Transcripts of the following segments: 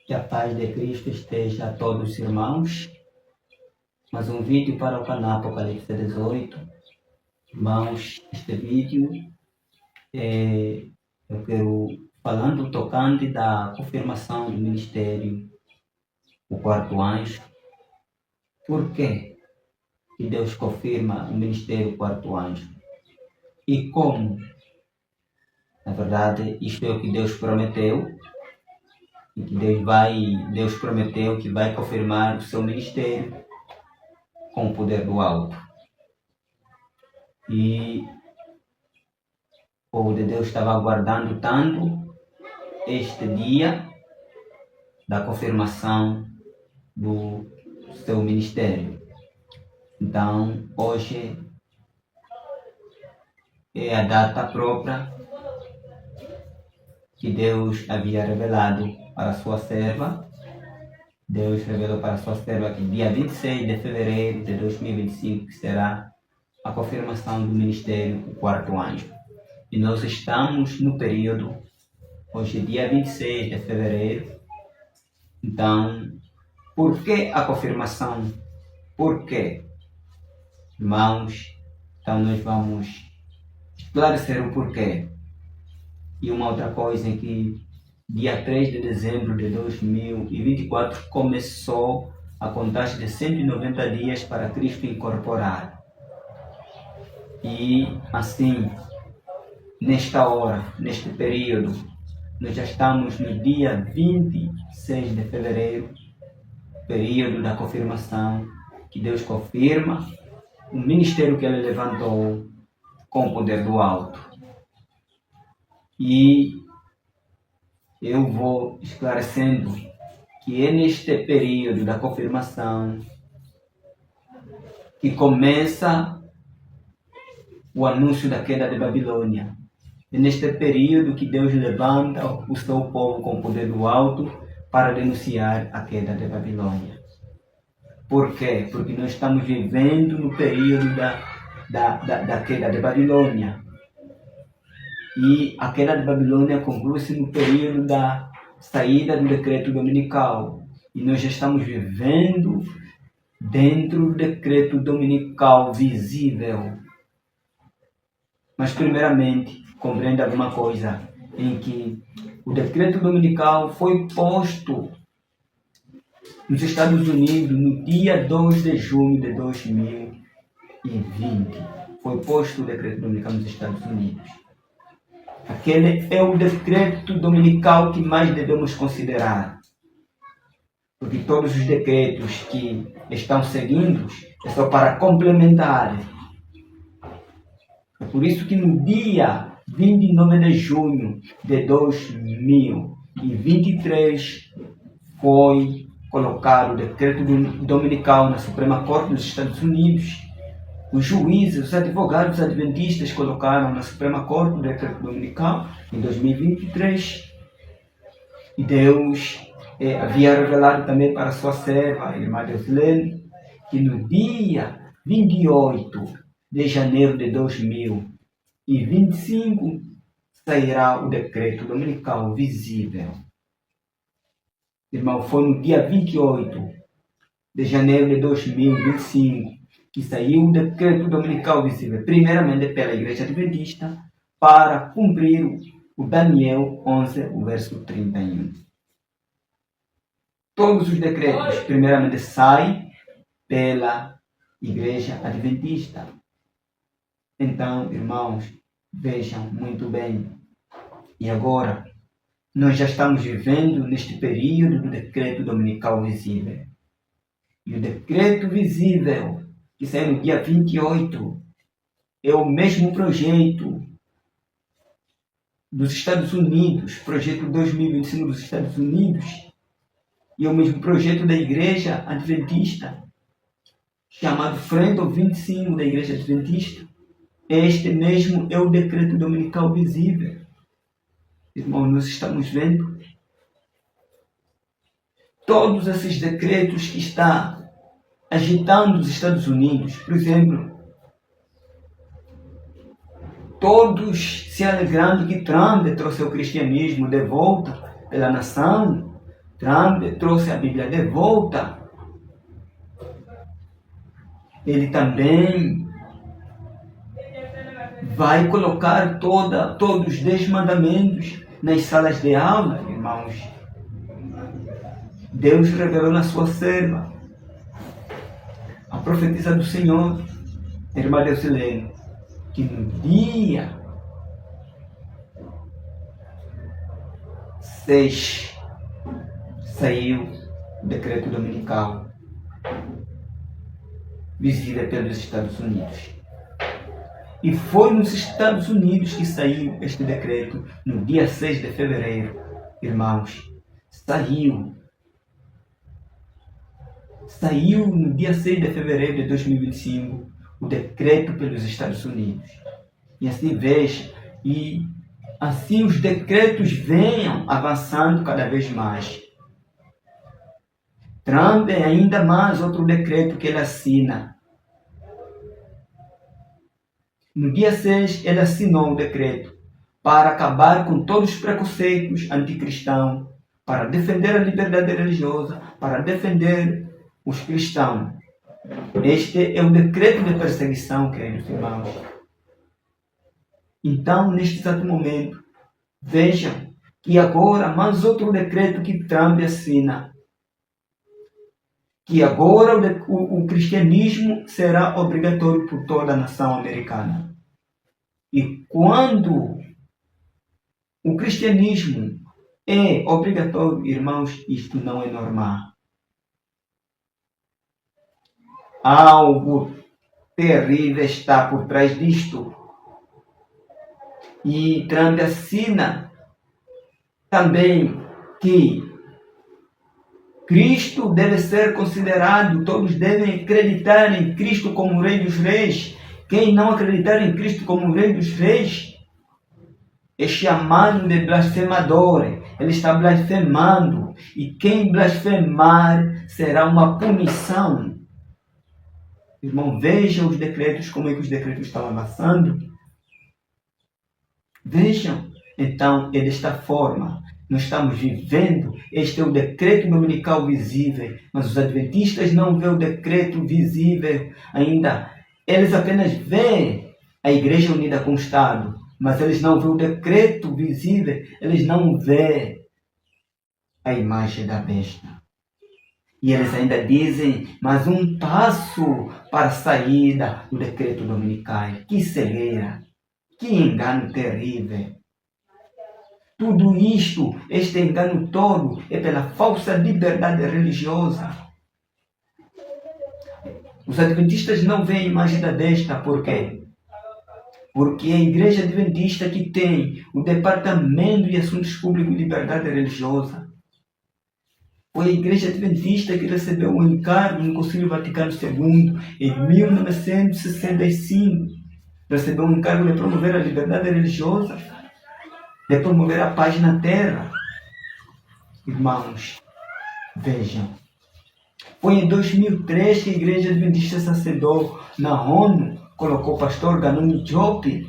Que a paz de Cristo esteja a todos os irmãos. Mais um vídeo para o canal Apocalipse 18. Irmãos, este vídeo eu quero falando tocante da confirmação do ministério, o quarto anjo. Por que Deus confirma o ministério, o quarto anjo? E como? Na verdade, isto é o que Deus prometeu. E que Deus prometeu que vai confirmar o seu ministério com o poder do alto. E o povo de Deus estava aguardando tanto este dia da confirmação do seu ministério. Então, hoje é a data própria que Deus havia revelado para a sua serva. Deus revelou para a sua serva que dia 26 de fevereiro de 2025 será a confirmação do ministério, o quarto anjo. E nós estamos no período, hoje é dia 26 de fevereiro. Então, por que a confirmação? Por quê? Irmãos, então nós vamos esclarecer o porquê. E uma outra coisa é que dia 3 de dezembro de 2024 começou a contagem de 190 dias para Cristo incorporar. E assim, nesta hora, neste período, nós já estamos no dia 26 de fevereiro, período da confirmação, que Deus confirma o ministério que Ele levantou com o poder do alto. E eu vou esclarecendo que é neste período da confirmação que começa o anúncio da queda de Babilônia. É neste período que Deus levanta o seu povo com o poder do alto para denunciar a queda de Babilônia. Por quê? Porque nós estamos vivendo no período da queda de Babilônia. E a queda de Babilônia conclui-se no período da saída do decreto dominical. E nós já estamos vivendo dentro do decreto dominical visível. Mas primeiramente, compreenda alguma coisa, em que o decreto dominical foi posto nos Estados Unidos no dia 2 de junho de 2020. Foi posto o decreto dominical nos Estados Unidos. Aquele é o decreto dominical que mais devemos considerar. Porque todos os decretos que estão seguindo é só para complementar. É por isso que no dia 29 de junho de 2023 foi colocado o decreto dominical na Suprema Corte dos Estados Unidos. Os juízes, os advogados adventistas colocaram na Suprema Corte o decreto dominical em 2023. E Deus havia revelado também para sua serva, a irmã Deuslene, que no dia 28 de janeiro de 2025 sairá o decreto dominical visível. Irmão, foi no dia 28 de janeiro de 2025 que saiu o decreto dominical visível, primeiramente pela Igreja Adventista, para cumprir o Daniel 11, o verso 31. Todos os decretos, primeiramente, saem pela Igreja Adventista. Então, irmãos, vejam muito bem. E agora, nós já estamos vivendo neste período do decreto dominical visível. E o decreto visível, que saiu no dia 28, é o mesmo projeto dos Estados Unidos, projeto 2025 dos Estados Unidos, e é o mesmo projeto da Igreja Adventista, chamado Frente ao 25 da Igreja Adventista. Este mesmo é o decreto dominical visível. Irmãos, nós estamos vendo todos esses decretos que estão agitando os Estados Unidos. Por exemplo, todos se alegrando que Trump trouxe o cristianismo de volta pela nação. Trump trouxe a Bíblia de volta. Ele também vai colocar todos os 10 mandamentos nas salas de aula, irmãos. Deus revelou na sua serva, a profetisa do Senhor, a irmã Deusilene, que no dia 6 saiu o decreto dominical visível pelos Estados Unidos. E foi nos Estados Unidos que saiu este decreto no dia 6 de fevereiro. Irmãos, saiu no dia 6 de fevereiro de 2025 o decreto pelos Estados Unidos. E assim veja, e assim os decretos venham avançando cada vez mais. Trump é ainda mais outro decreto que ele assina. No dia 6, ele assinou um decreto para acabar com todos os preconceitos anticristãos, para defender a liberdade religiosa, para defender os cristãos. Este é o decreto de perseguição, queridos irmãos. Então, neste exato momento, vejam que agora mais outro decreto que Trump assina, que agora o cristianismo será obrigatório por toda a nação americana. E quando o cristianismo é obrigatório, irmãos, isto não é normal. Algo terrível está por trás disto. E Trump assina também que Cristo deve ser considerado, todos devem acreditar em Cristo como Rei dos Reis. Quem não acreditar em Cristo como Rei dos Reis é chamado de blasfemador. Ele está blasfemando. E quem blasfemar será uma punição. Irmão, vejam os decretos, como é que os decretos estão avançando. Vejam, então, é desta forma. Nós estamos vivendo, este é o decreto dominical visível, mas os adventistas não veem o decreto visível ainda. Eles apenas veem a Igreja unida com o Estado, mas eles não veem o decreto visível, eles não veem a imagem da besta. E eles ainda dizem, mas um passo para a saída do decreto dominical. Que cegueira, que engano terrível. Tudo isto, este engano todo, é pela falsa liberdade religiosa. Os adventistas não veem a imagem da besta, por quê? Porque é a Igreja Adventista que tem o Departamento de Assuntos Públicos e Liberdade Religiosa. Foi a Igreja Adventista que recebeu o encargo no Concílio Vaticano II, em 1965. Recebeu o encargo de promover a liberdade religiosa, de promover a paz na terra. Irmãos, vejam. Foi em 2003 que a Igreja Adventista se acedou na ONU, colocou o pastor Ganoni Diop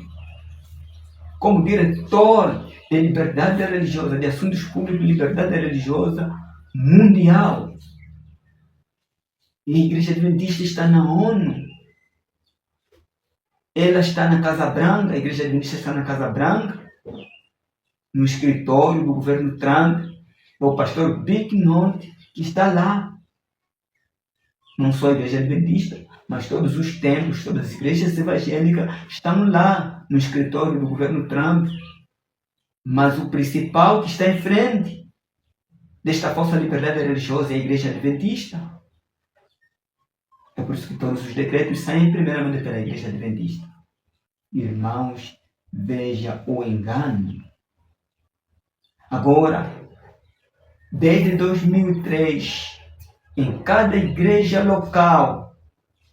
como diretor de liberdade religiosa, de assuntos públicos e liberdade religiosa mundial. E a Igreja Adventista está na ONU. Ela está na Casa Branca, a Igreja Adventista está na Casa Branca, no escritório do governo Trump. É o pastor Bick Knott que está lá. Não só a Igreja Adventista, mas todos os templos, todas as igrejas evangélicas estão lá no escritório do governo Trump. Mas o principal que está em frente desta falsa liberdade religiosa é a Igreja Adventista. É por isso que todos os decretos saem primeiramente pela Igreja Adventista. Irmãos, veja o engano. Agora, desde 2003, em cada igreja local,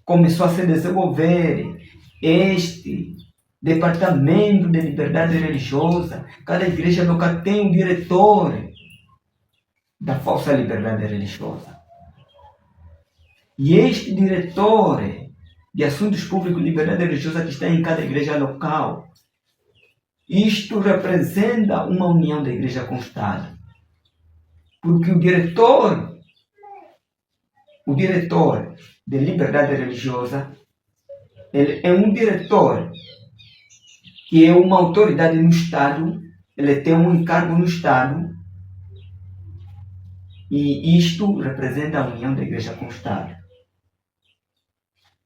começou a se desenvolver este departamento de liberdade religiosa. Cada igreja local tem um diretor da falsa liberdade religiosa. E este diretor de assuntos públicos e liberdade religiosa que está em cada igreja local, isto representa uma união da igreja com o Estado. Porque o diretor de liberdade religiosa, ele é um diretor que é uma autoridade no Estado, ele tem um encargo no Estado, e isto representa a união da igreja com o Estado.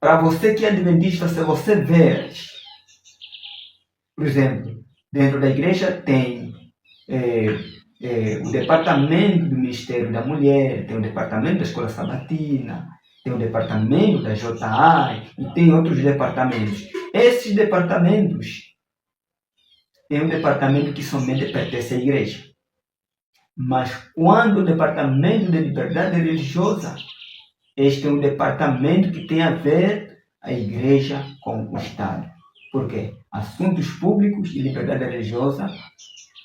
Para você que é adventista, se você ver, por exemplo, dentro da igreja tem o departamento do Ministério da Mulher, tem o departamento da Escola Sabatina, tem o departamento da JA e tem outros departamentos. Esses departamentos tem um departamento que somente pertence à igreja. Mas quando o departamento de liberdade religiosa, este é um departamento que tem a ver a igreja com o Estado. Por quê? Assuntos públicos e liberdade religiosa,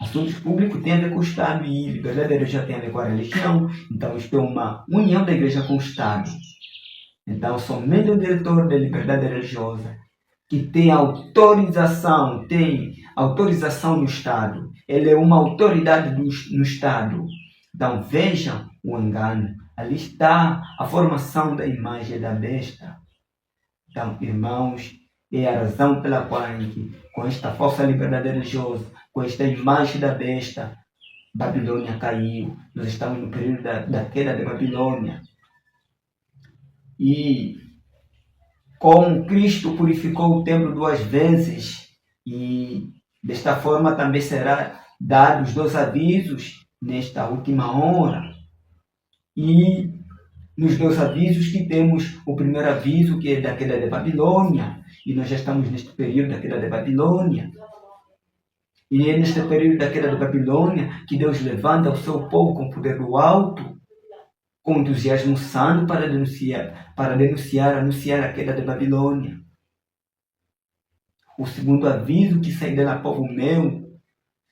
assuntos públicos têm a ver com o Estado e liberdade religiosa tem a ver com a religião. Então, isto é uma união da igreja com o Estado. Então, somente o diretor da liberdade religiosa, que tem autorização no Estado, ele é uma autoridade no Estado. Então, vejam o engano. Ali está a formação da imagem da besta. Então, irmãos, é a razão pela qual, com esta falsa liberdade religiosa, com esta imagem da besta, Babilônia caiu. Nós estamos no período da queda de Babilônia. E como Cristo purificou o templo 2 vezes, e desta forma também será dados 2 avisos nesta última hora. E nos 2 avisos que temos o primeiro aviso, que é da queda de Babilônia, e nós já estamos neste período da queda de Babilônia. E é neste período da queda de Babilônia que Deus levanta o seu povo com o poder do alto, com entusiasmo santo para anunciar a queda de Babilônia. O segundo aviso que sai dela, povo meu,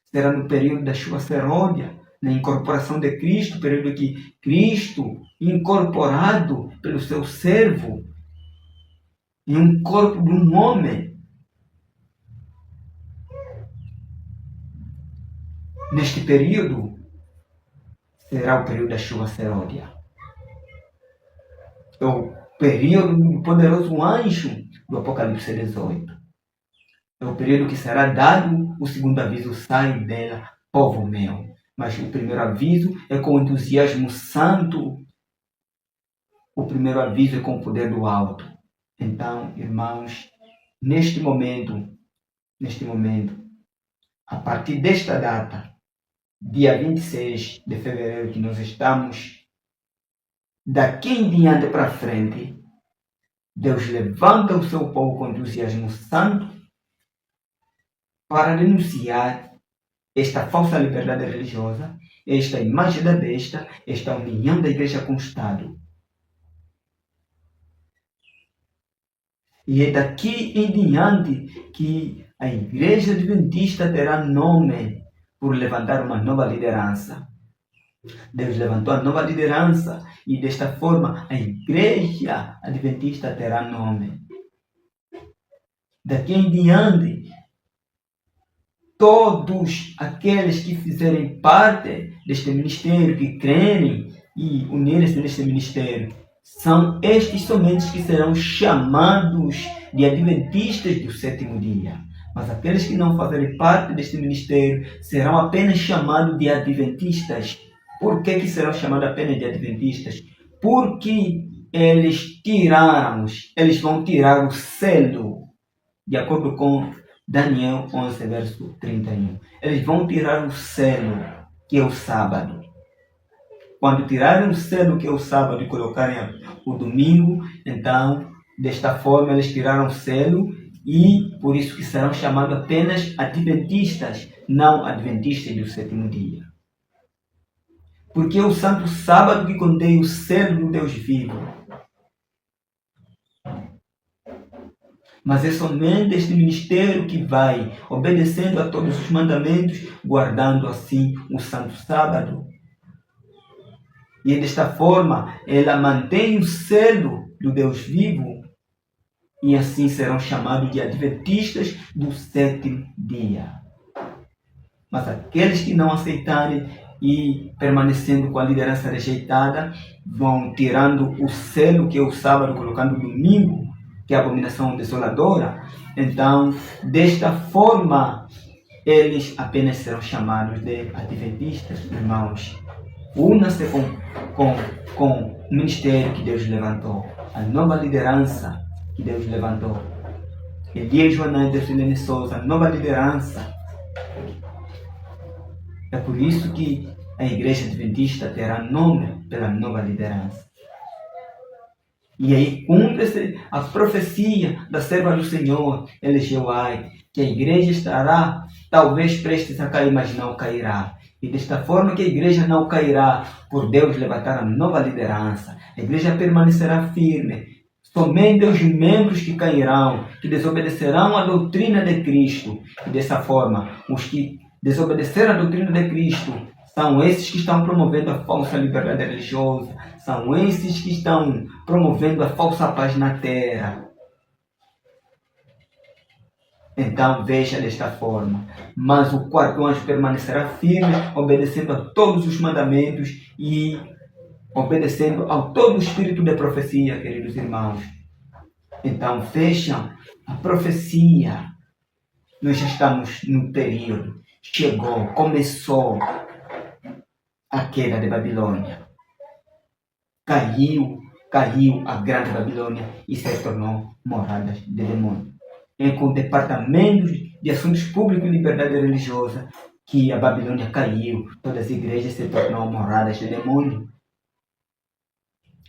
será no período da chuva serôdia, na incorporação de Cristo, período que Cristo, incorporado pelo seu servo, em um corpo de um homem, neste período, será o período da chuva serôdia. É o período do poderoso anjo do Apocalipse 18. É o período que será dado o segundo aviso, sai dela, povo meu. Mas o primeiro aviso é com entusiasmo santo. O primeiro aviso é com o poder do alto. Então, irmãos, neste momento, a partir desta data, dia 26 de fevereiro que nós estamos, daqui em diante para frente, Deus levanta o seu povo com entusiasmo santo para denunciar esta falsa liberdade religiosa, esta imagem da besta, esta união da igreja com o Estado. E é daqui em diante que a igreja adventista terá nome por levantar uma nova liderança. Deus levantou a nova liderança e desta forma a igreja adventista terá nome. Daqui em diante, todos aqueles que fizerem parte deste ministério, que crerem e unirem-se neste ministério, são estes somente que serão chamados de adventistas do sétimo dia. Mas aqueles que não fazerem parte deste ministério serão apenas chamados de adventistas. Por que serão chamados apenas de adventistas? Porque eles vão tirar o selo, de acordo com Daniel 11, verso 31. Eles vão tirar o selo, que é o sábado. Quando tirarem o selo, que é o sábado, e colocarem o domingo, então, desta forma, eles tiraram o selo, e por isso que serão chamados apenas adventistas, não adventistas do sétimo dia. Porque é o santo sábado que contém o selo do Deus vivo. Mas é somente este ministério que vai obedecendo a todos os mandamentos, guardando assim o santo sábado. E desta forma, ela mantém o selo do Deus vivo, e assim serão chamados de adventistas do sétimo dia. Mas aqueles que não aceitarem e permanecendo com a liderança rejeitada, vão tirando o selo que é o sábado, colocando o domingo, que é a abominação desoladora. Então, desta forma, eles apenas serão chamados de adventistas. Irmãos, una-se com o ministério que Deus levantou, a nova liderança que Deus levantou. Elias Joanã de Silene Souza, nova liderança. É por isso que a Igreja Adventista terá nome pela nova liderança. E aí cumpre-se a profecia da serva do Senhor, Eliseu Ai, que a igreja estará talvez prestes a cair, mas não cairá. E desta forma que a igreja não cairá, por Deus levantar a nova liderança, a igreja permanecerá firme. Somente os membros que cairão, que desobedecerão à doutrina de Cristo. E dessa forma, os que desobedeceram à doutrina de Cristo são esses que estão promovendo a falsa liberdade religiosa, são esses que estão promovendo a falsa paz na terra. Então veja desta forma, mas o quarto anjo permanecerá firme, obedecendo a todos os mandamentos e obedecendo ao todo o espírito de profecia, queridos irmãos. Então vejam a profecia. Nós já estamos no período, chegou, começou a queda de Babilônia. Caiu a grande Babilônia e se tornou morada de demônio. É com departamentos de assuntos públicos e liberdade religiosa que a Babilônia caiu. Todas as igrejas se tornaram moradas de demônio.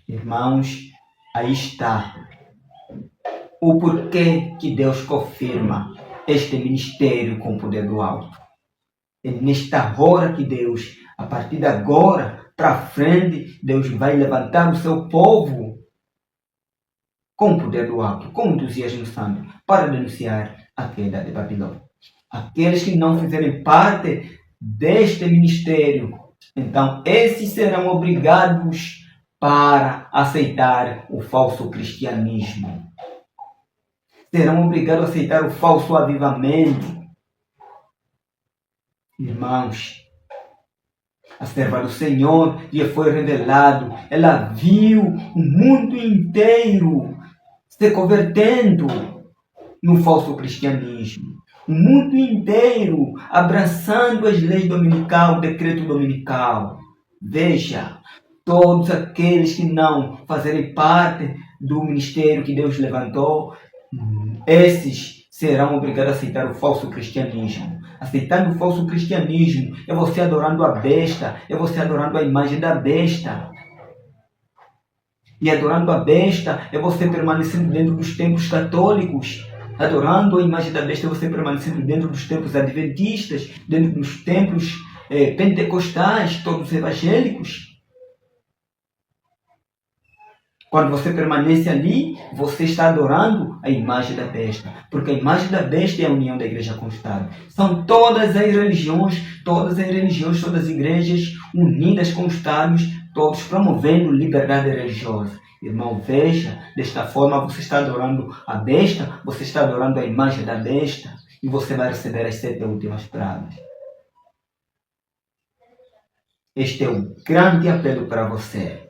Irmãos, aí está o porquê que Deus confirma este ministério com o poder do alto. É nesta hora que Deus, a partir de agora para frente, Deus vai levantar o seu povo com o poder do alto, com entusiasmo santo, para denunciar a queda de Babilônia. Aqueles que não fizerem parte deste ministério, então esses serão obrigados para aceitar o falso cristianismo. Serão obrigados a aceitar o falso avivamento. Irmãos, a serva do Senhor lhe foi revelado. Ela viu o mundo inteiro se convertendo no falso cristianismo. O mundo inteiro abraçando as leis dominical, o decreto dominical. Veja, todos aqueles que não fazerem parte do ministério que Deus levantou, esses serão obrigados a aceitar o falso cristianismo. Aceitando o falso cristianismo, é você adorando a besta, é você adorando a imagem da besta. E adorando a besta, é você permanecendo dentro dos templos católicos. Adorando a imagem da besta, é você permanecendo dentro dos templos adventistas, dentro dos templos pentecostais, todos evangélicos. Quando você permanece ali, você está adorando a imagem da besta. Porque a imagem da besta é a união da igreja com o Estado. São todas as religiões, todas as igrejas unidas com os Estados, todos promovendo liberdade religiosa. Irmão, veja, desta forma você está adorando a besta, você está adorando a imagem da besta, e você vai receber as 7 últimas pragas. Este é o grande apelo para você.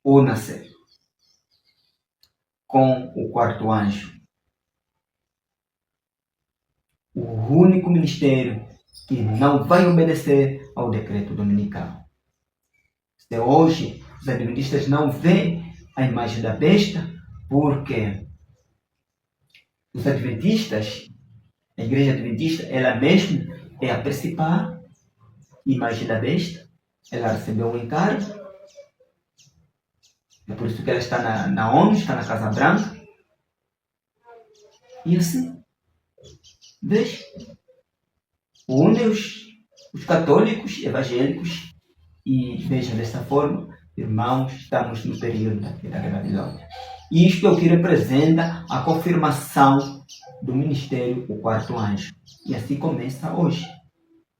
Una-se com o quarto anjo. O único ministério que não vai obedecer ao decreto dominical. Se hoje os adventistas não veem a imagem da besta, porque os adventistas, a igreja adventista, ela mesma é a principal imagem da besta. Ela recebeu um encargo. É por isso que ela está na ONU, está na Casa Branca. E assim, veja, une os católicos evangélicos e veja dessa forma, irmãos, estamos no período da Babilônia. E isto é o que representa a confirmação do ministério, o quarto anjo. E assim começa hoje,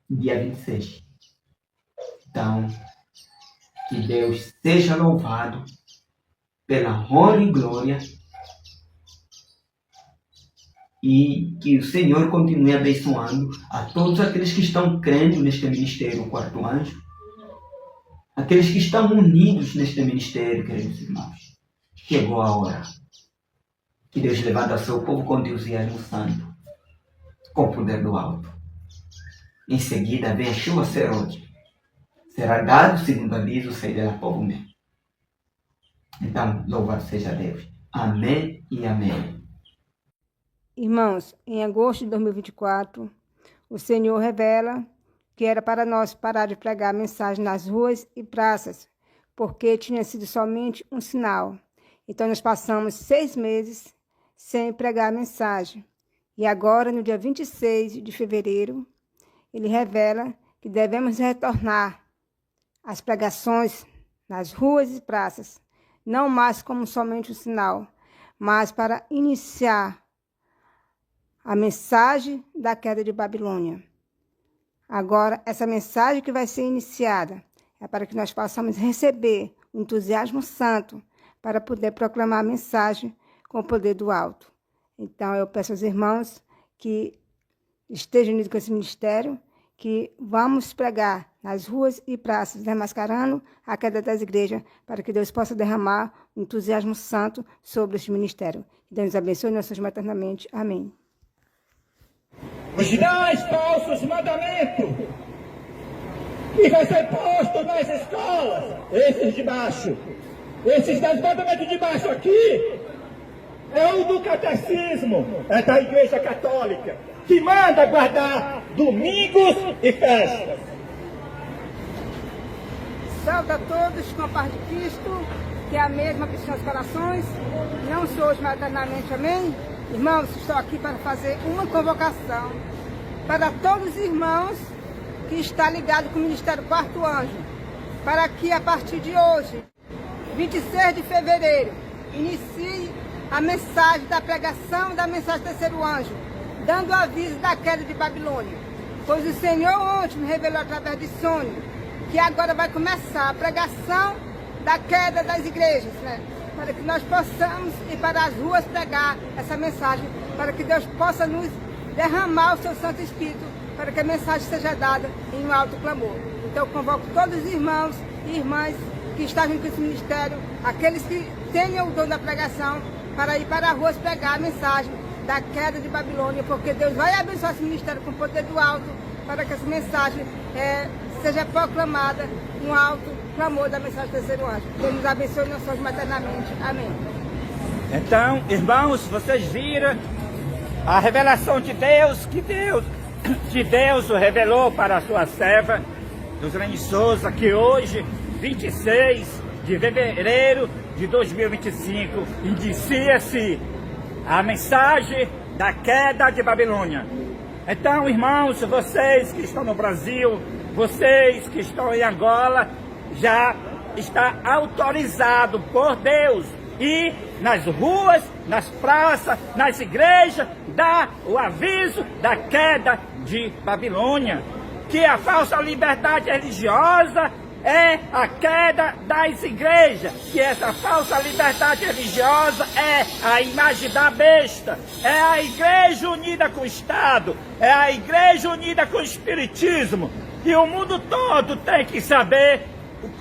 dia 26. Então, que Deus seja louvado pela honra e glória e que o Senhor continue abençoando a todos aqueles que estão crendo neste ministério, o quarto anjo, aqueles que estão unidos neste ministério, queridos irmãos. Chegou a hora que Deus levanta seu povo com Deus e ânimo santo, com o poder do alto. Em seguida vem a chuva serôdia. Será dado, segundo aviso, será povo meu. Então, louvado seja Deus. Amém e amém. Irmãos, em agosto de 2024, o Senhor revela que era para nós parar de pregar a mensagem nas ruas e praças, porque tinha sido somente um sinal. Então, nós passamos 6 meses sem pregar a mensagem. E agora, no dia 26 de fevereiro, ele revela que devemos retornar às pregações nas ruas e praças, não mais como somente um sinal, mas para iniciar a mensagem da queda de Babilônia. Agora, essa mensagem que vai ser iniciada é para que nós possamos receber o entusiasmo santo para poder proclamar a mensagem com o poder do alto. Então, eu peço aos irmãos que estejam unidos com esse ministério, que vamos pregar nas ruas e praças, desmascarando a queda das igrejas, para que Deus possa derramar o entusiasmo santo sobre este ministério. Deus nos abençoe e nos ajude eternamente. Amém. Os 10 falsos mandamentos que vai ser posto nas escolas, esses de baixo, esses 10 mandamentos de baixo aqui, é o do catecismo, é da Igreja Católica, que manda guardar domingos e festas. Salve a todos com a paz de Cristo, que é a mesma que estão nos corações, não sou hoje, mas eternamente, amém? Irmãos, estou aqui para fazer uma convocação para todos os irmãos que estão ligados com o Ministério Quarto Anjo, para que a partir de hoje, 26 de fevereiro, inicie a mensagem da pregação da mensagem do terceiro anjo, dando aviso da queda de Babilônia. Pois o Senhor ontem me revelou através de sonho que agora vai começar a pregação da queda das igrejas, né? Para que nós possamos ir para as ruas pregar essa mensagem, para que Deus possa nos derramar o seu Santo Espírito, para que a mensagem seja dada em um alto clamor. Então eu convoco todos os irmãos e irmãs que estão junto com esse ministério, aqueles que tenham o dom da pregação, para ir para as ruas pregar a mensagem da queda de Babilônia, porque Deus vai abençoar esse ministério com o poder do alto, para que essa mensagem seja proclamada em um alto clamor da mensagem do terceiro anjo. Deus nos abençoe e nos sonhos maternamente. Amém. Então, irmãos, vocês viram a revelação de Deus, que Deus revelou para a sua serva, Duzrane Souza, que hoje, 26 de fevereiro de 2025, inicia-se a mensagem da queda de Babilônia. Então, irmãos, vocês que estão no Brasil, vocês que estão em Angola, já está autorizado por Deus ir nas ruas, nas praças, nas igrejas, dar o aviso da queda de Babilônia, que a falsa liberdade religiosa é a queda das igrejas, que essa falsa liberdade religiosa é a imagem da besta, é a igreja unida com o Estado, é a igreja unida com o Espiritismo, e o mundo todo tem que saber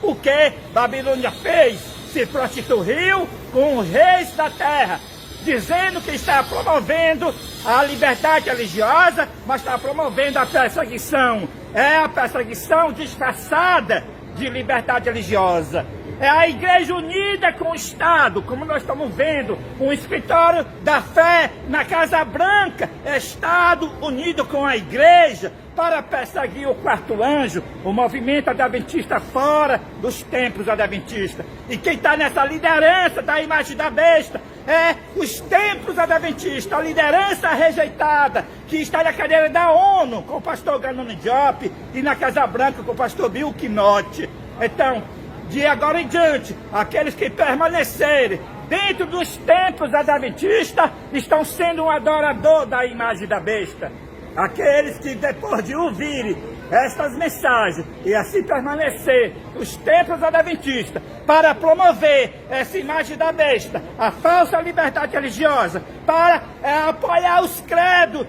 o que Babilônia fez, se prostituiu com os reis da terra, dizendo que está promovendo a liberdade religiosa, mas está promovendo a perseguição. É a perseguição disfarçada de liberdade religiosa. É a igreja unida com o Estado, como nós estamos vendo, um escritório da fé na Casa Branca, Estado unido com a igreja, para perseguir o quarto anjo, o movimento adventista fora dos templos adventistas. E quem está nessa liderança da imagem da besta é os templos adventistas, a liderança rejeitada, que está na cadeira da ONU com o pastor Ganoni Diop e na Casa Branca com o pastor Bill Quinotte. Então, de agora em diante, aqueles que permanecerem dentro dos templos adventistas estão sendo um adorador da imagem da besta. Aqueles que depois de ouvirem estas mensagens e assim permanecer nos templos adventistas para promover essa imagem da besta, a falsa liberdade religiosa, para apoiar os credos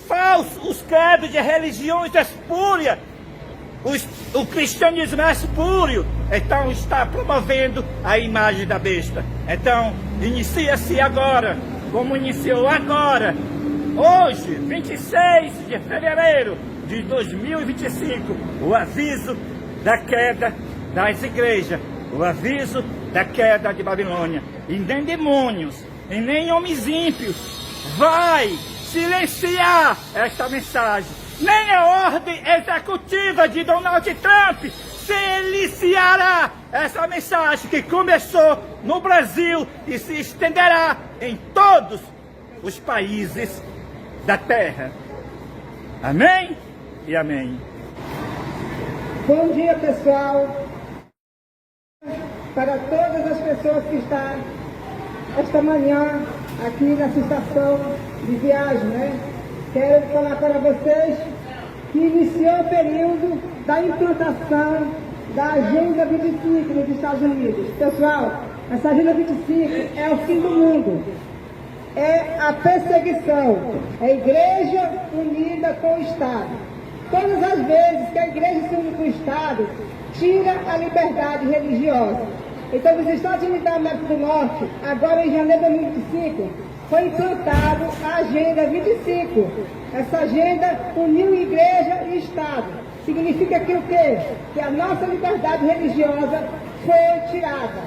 falsos, os credos de religiões espúrias. O cristianismo é espúrio, então está promovendo a imagem da besta. Então, inicia-se agora, como iniciou agora, hoje, 26 de fevereiro de 2025, o aviso da queda das igrejas, o aviso da queda de Babilônia. E nem demônios, e nem homens ímpios vai silenciar esta mensagem. Nem a ordem executiva de Donald Trump silenciará essa mensagem que começou no Brasil e se estenderá em todos os países da terra. Amém e amém. Bom dia, pessoal. Para todas as pessoas que estão esta manhã aqui nessa estação de viagem, né? Quero falar para vocês que iniciou o período da implantação da Agenda 25 nos Estados Unidos. Pessoal, essa Agenda 25 é o fim do mundo. É a perseguição. É a Igreja unida com o Estado. Todas as vezes que a Igreja se une com o Estado, tira a liberdade religiosa. Então, nos Estados Unidos da América do Norte, agora em janeiro de 2025, foi implantado a Agenda 25. Essa agenda uniu Igreja e Estado. Significa que o quê? Que a nossa liberdade religiosa foi tirada.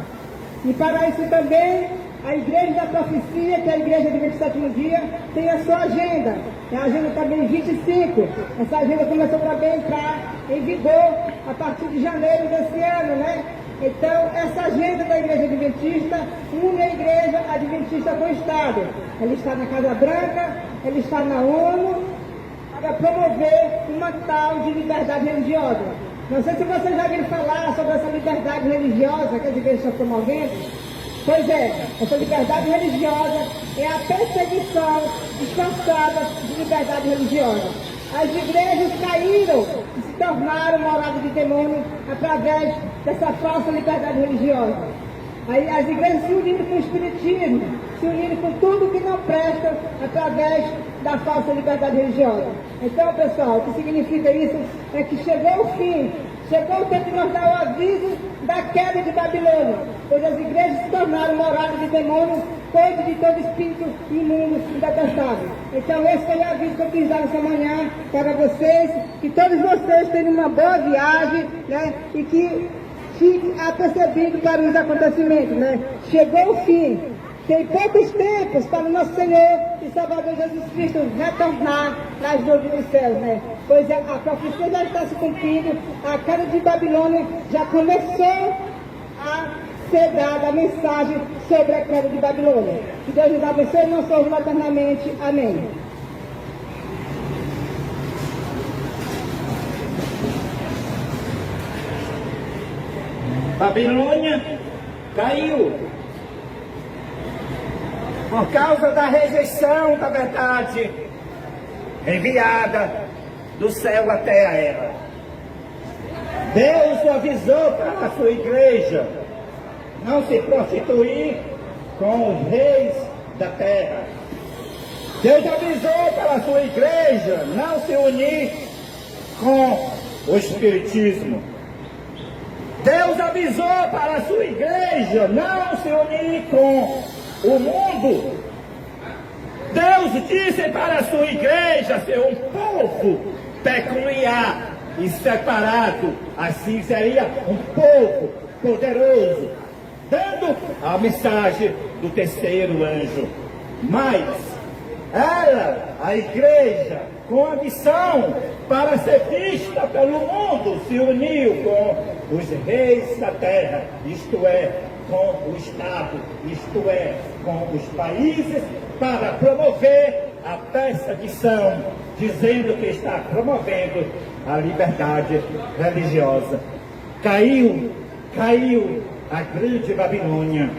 E para isso também, a Igreja da Profecia, que é a Igreja do 27º dia, tem a sua agenda. É a agenda também 25. Essa agenda começou também a entrar em vigor a partir de janeiro desse ano, né? Então, essa agenda da Igreja Adventista une a Igreja Adventista com o Estado. Ela está na Casa Branca, ela está na ONU, para promover uma tal de liberdade religiosa. Não sei se vocês já viram falar sobre essa liberdade religiosa que as igrejas estão promovendo. Pois é, essa liberdade religiosa é a perseguição disfarçada de liberdade religiosa. As igrejas caíram e se tornaram morada de demônio através dessa falsa liberdade religiosa. Aí as igrejas se uniram com o espiritismo, se uniram com tudo que não presta através da falsa liberdade religiosa. Então, pessoal, o que significa isso é que chegou o fim, chegou o tempo de nós dar o aviso da queda de Babilônia, pois as igrejas se tornaram morada de demônios, coisa de todo espírito imundo e detestável. Então, esse foi o aviso que eu quis dar nessa manhã para vocês, que todos vocês tenham uma boa viagem, né? E que fiquem apercebidos para os acontecimentos, né? Chegou o fim. Tem poucos tempos para o nosso Senhor e Salvador Jesus Cristo retornar nas nuvens dos céus, né? Pois a profecia já está se cumprindo, a queda de Babilônia já começou a ser dada a mensagem sobre a queda de Babilônia. Que Deus nos abençoe e nos salve eternamente. Amém. Babilônia caiu por causa da rejeição da verdade enviada do céu até a ela. Deus avisou para a sua igreja não se prostituir com os reis da terra. Deus avisou para a sua igreja não se unir com o espiritismo. Deus avisou para a sua igreja não se unir com o mundo. Deus disse para a sua igreja ser um povo peculiar e separado. Assim seria um povo poderoso, dando a mensagem do terceiro anjo. Mas ela, a igreja, com a missão para ser vista pelo mundo, se uniu com os reis da terra, isto é, com o Estado, isto é, com os países, para promover a perseguição, dizendo que está promovendo a liberdade religiosa. Caiu a grande Babilônia.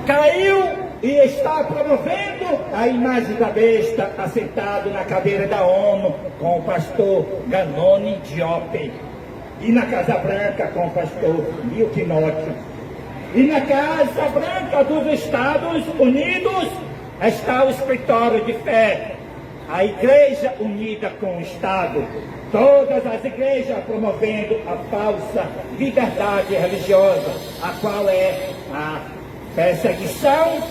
Caiu e está promovendo a imagem da besta assentado na cadeira da ONU com o pastor Ganoni Diop, e na Casa Branca com o pastor Milquinote, e na Casa Branca dos Estados Unidos está o escritório de fé, a Igreja Unida com o Estado, todas as igrejas promovendo a falsa liberdade religiosa, a qual é a perseguição